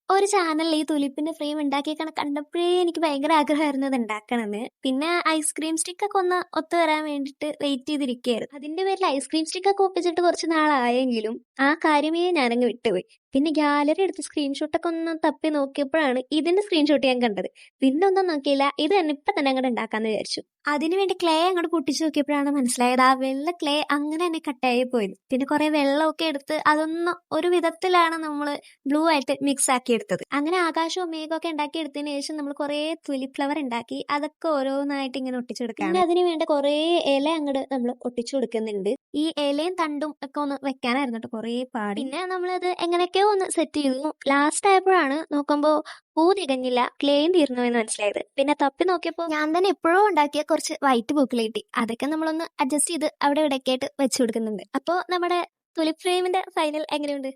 ഒരു ചാനലിൽ ഈ തുലിപ്പിന്റെ ഫ്രെയിം ഉണ്ടാക്കിയേക്കണ കണ്ടപ്പോഴേ എനിക്ക് ഭയങ്കര ആഗ്രഹമായിരുന്നു അത് ഉണ്ടാക്കണമെന്ന്. പിന്നെ ഐസ്ക്രീം സ്റ്റിക്ക് ഒക്കെ ഒന്ന് ഒത്തു വരാൻ വേണ്ടിയിട്ട് വെയിറ്റ് ചെയ്തിരിക്കുകയായിരുന്നു. അതിന്റെ പേരിൽ ഐസ്ക്രീം സ്റ്റിക്ക് ഒക്കെ ഒപ്പിച്ചിട്ട് കുറച്ച് നാളായെങ്കിലും ആ കാര്യമേ ഞാനങ്ങ് വിട്ടുപോയി. പിന്നെ ഗാലറി എടുത്ത് സ്ക്രീൻഷോട്ടൊക്കെ ഒന്ന് തപ്പി നോക്കിയപ്പോഴാണ് ഇതിന്റെ സ്ക്രീൻഷോട്ട് ഞാൻ കണ്ടത്. പിന്നെ ഒന്നും നോക്കിയില്ല, ഇത് തന്നെ ഇപ്പൊ തന്നെ അങ്ങോട്ട് ഉണ്ടാക്കാന്ന് വിചാരിച്ചു. അതിനുവേണ്ടി ക്ലേ അങ്ങോട്ട് പൊട്ടിച്ചു നോക്കിയപ്പോഴാണ് മനസ്സിലായത് ആ വെള്ള ക്ലേ അങ്ങനെ തന്നെ കട്ടായി പോയത്. പിന്നെ കുറെ വെള്ളമൊക്കെ എടുത്ത് അതൊന്ന് ഒരു വിധത്തിലാണ് നമ്മൾ ബ്ലൂ ആയിട്ട് മിക്സ് ആക്കി എടുത്തത്. അങ്ങനെ ആകാശവും മേഘമൊക്കെ ഉണ്ടാക്കി എടുത്തതിന് ശേഷം നമ്മൾ കുറേ തുലിപ് ഫ്ലവർ ഉണ്ടാക്കി അതൊക്കെ ഓരോന്നായിട്ട് ഇങ്ങനെ ഒട്ടിച്ചെടുക്കാം. പിന്നെ അതിന് വേണ്ട കുറേ ഇല അങ്ങോട്ട് നമ്മൾ ഒട്ടിച്ചു കൊടുക്കുന്നുണ്ട്. ഈ ഇലയും തണ്ടും ഒക്കെ ഒന്ന് വെക്കാനായിരുന്നു കേട്ടോ കുറേ പാടി. പിന്നെ നമ്മളത് എങ്ങനെയൊക്കെയോ ഒന്ന് സെറ്റ് ചെയ്തു. ലാസ്റ്റ് ആയപ്പോഴാണ് നോക്കുമ്പോൾ പൂ തികഞ്ഞില്ല, ക്ലേയും തീർന്നു എന്ന് മനസ്സിലായത്. പിന്നെ തപ്പി നോക്കിയപ്പോൾ ഞാൻ തന്നെ എപ്പോഴോ ഉണ്ടാക്കിയ കുറച്ച് വൈറ്റ് പൂക്കൾ കിട്ടി. അതൊക്കെ നമ്മളൊന്ന് അഡ്ജസ്റ്റ് ചെയ്ത് അവിടെ ഇവിടെയൊക്കെ ആയിട്ട് വെച്ചു കൊടുക്കുന്നുണ്ട്. അപ്പോൾ നമ്മുടെ തുലിപ് ഫ്രെയിമിന്റെ ഫൈനൽ എങ്ങനെയുണ്ട്?